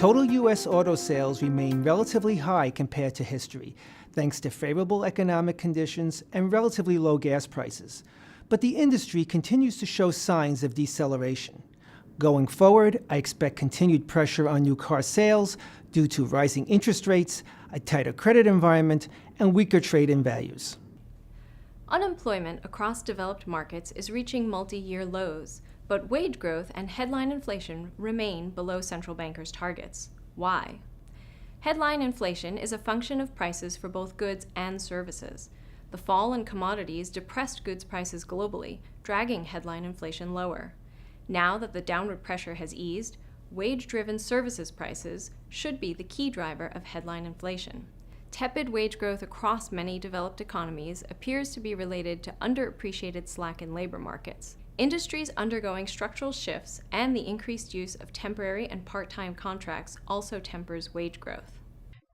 Total U.S. auto sales remain relatively high compared to history, thanks to favorable economic conditions and relatively low gas prices. But the industry continues to show signs of deceleration. Going forward, I expect continued pressure on new car sales due to rising interest rates, a tighter credit environment, and weaker trade-in values. Unemployment across developed markets is reaching multi-year lows, but wage growth and headline inflation remain below central bankers' targets. Why? Headline inflation is a function of prices for both goods and services. The fall in commodities depressed goods prices globally, dragging headline inflation lower. Now that the downward pressure has eased, wage-driven services prices should be the key driver of headline inflation. Tepid wage growth across many developed economies appears to be related to underappreciated slack in labor markets. Industries undergoing structural shifts and the increased use of temporary and part-time contracts also tempers wage growth.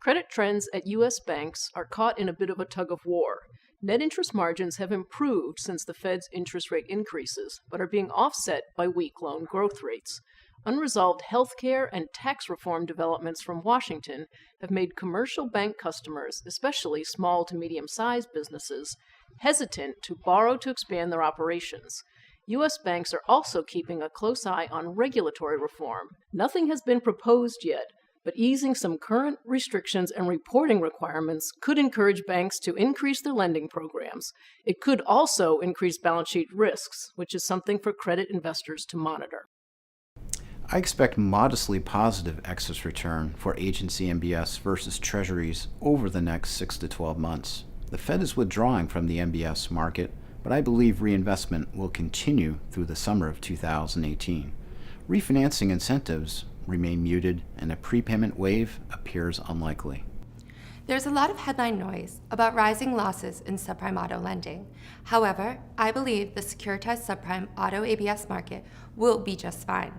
Credit trends at U.S. banks are caught in a bit of a tug of war. Net interest margins have improved since the Fed's interest rate increases, but are being offset by weak loan growth rates. Unresolved healthcare and tax reform developments from Washington have made commercial bank customers, especially small to medium-sized businesses, hesitant to borrow to expand their operations. U.S. banks are also keeping a close eye on regulatory reform. Nothing has been proposed yet, but easing some current restrictions and reporting requirements could encourage banks to increase their lending programs. It could also increase balance sheet risks, which is something for credit investors to monitor. I expect modestly positive excess return for agency MBS versus treasuries over the next 6 to 12 months. The Fed is withdrawing from the MBS market, but I believe reinvestment will continue through the summer of 2018. Refinancing incentives remain muted, and a prepayment wave appears unlikely. There's a lot of headline noise about rising losses in subprime auto lending. However, I believe the securitized subprime auto ABS market will be just fine.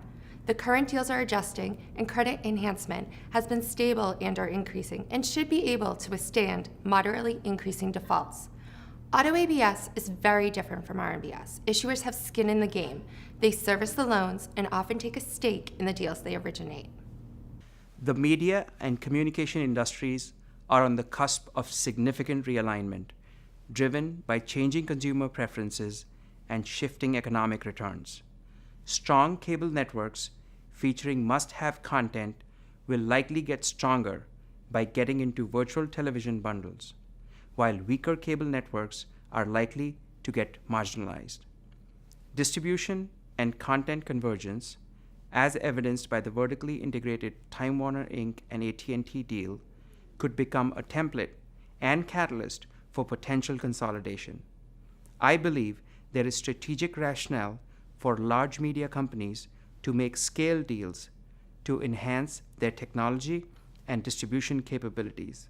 The current deals are adjusting, and credit enhancement has been stable and/or increasing and should be able to withstand moderately increasing defaults. Auto ABS is very different from RMBS. Issuers have skin in the game. They service the loans and often take a stake in the deals they originate. The media and communication industries are on the cusp of significant realignment, driven by changing consumer preferences and shifting economic returns. Strong cable networks featuring must-have content will likely get stronger by getting into virtual television bundles, while weaker cable networks are likely to get marginalized. Distribution and content convergence, as evidenced by the vertically integrated Time Warner Inc. and AT&T deal, could become a template and catalyst for potential consolidation. I believe there is strategic rationale for large media companies to make scale deals to enhance their technology and distribution capabilities.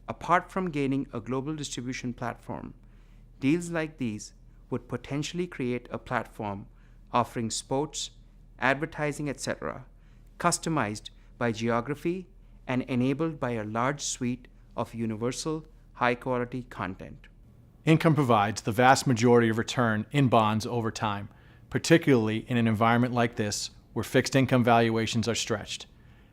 Apart from gaining a global distribution platform, deals like these would potentially create a platform offering sports, advertising, etc., customized by geography and enabled by a large suite of universal, high-quality content. Income provides the vast majority of return in bonds over time, particularly in an environment like this where fixed income valuations are stretched.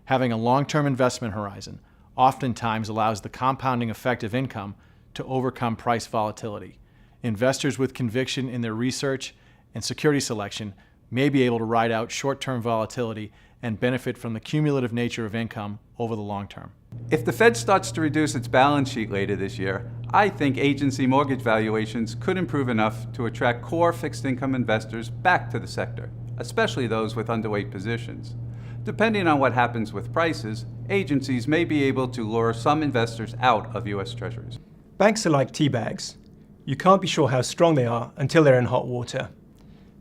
Having a long-term investment horizon oftentimes allows the compounding effect of income to overcome price volatility. Investors with conviction in their research and security selection may be able to ride out short-term volatility and benefit from the cumulative nature of income over the long term. If the Fed starts to reduce its balance sheet later this year, I think agency mortgage valuations could improve enough to attract core fixed income investors back to the sector, especially those with underweight positions. Depending on what happens with prices, agencies may be able to lure some investors out of U.S. Treasuries. Banks are like tea bags. You can't be sure how strong they are until they're in hot water.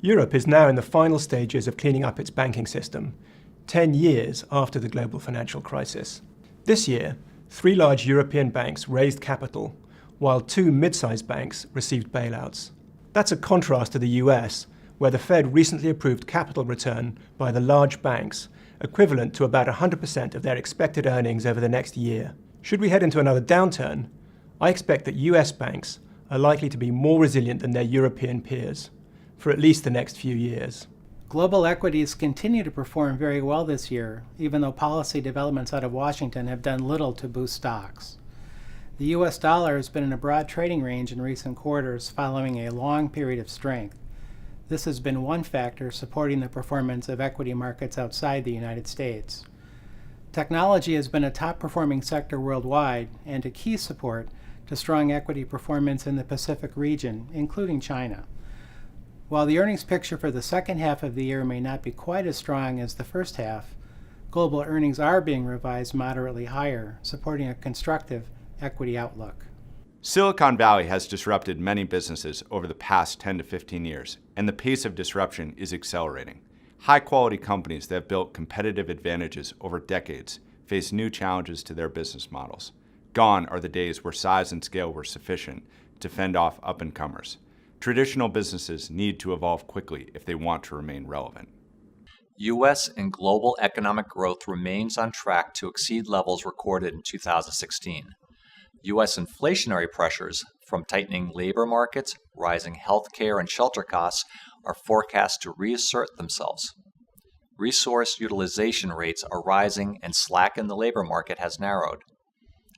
Europe is now in the final stages of cleaning up its banking system, 10 years after the global financial crisis. This year, 3 large European banks raised capital, while 2 mid-sized banks received bailouts. That's a contrast to the US, where the Fed recently approved capital return by the large banks, equivalent to about 100% of their expected earnings over the next year. Should we head into another downturn, I expect that US banks are likely to be more resilient than their European peers for at least the next few years. Global equities continue to perform very well this year, even though policy developments out of Washington have done little to boost stocks. The U.S. dollar has been in a broad trading range in recent quarters following a long period of strength. This has been one factor supporting the performance of equity markets outside the United States. Technology has been a top-performing sector worldwide and a key support to strong equity performance in the Pacific region, including China. While the earnings picture for the second half of the year may not be quite as strong as the first half, global earnings are being revised moderately higher, supporting a constructive equity outlook. Silicon Valley has disrupted many businesses over the past 10 to 15 years, and the pace of disruption is accelerating. High-quality companies that have built competitive advantages over decades face new challenges to their business models. Gone are the days where size and scale were sufficient to fend off up-and-comers. Traditional businesses need to evolve quickly if they want to remain relevant. U.S. and global economic growth remains on track to exceed levels recorded in 2016. U.S. inflationary pressures from tightening labor markets, rising healthcare and shelter costs are forecast to reassert themselves. Resource utilization rates are rising and slack in the labor market has narrowed.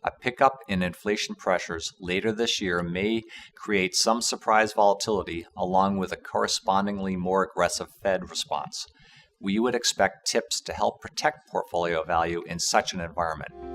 A pickup in inflation pressures later this year may create some surprise volatility along with a correspondingly more aggressive Fed response. We would expect tips to help protect portfolio value in such an environment.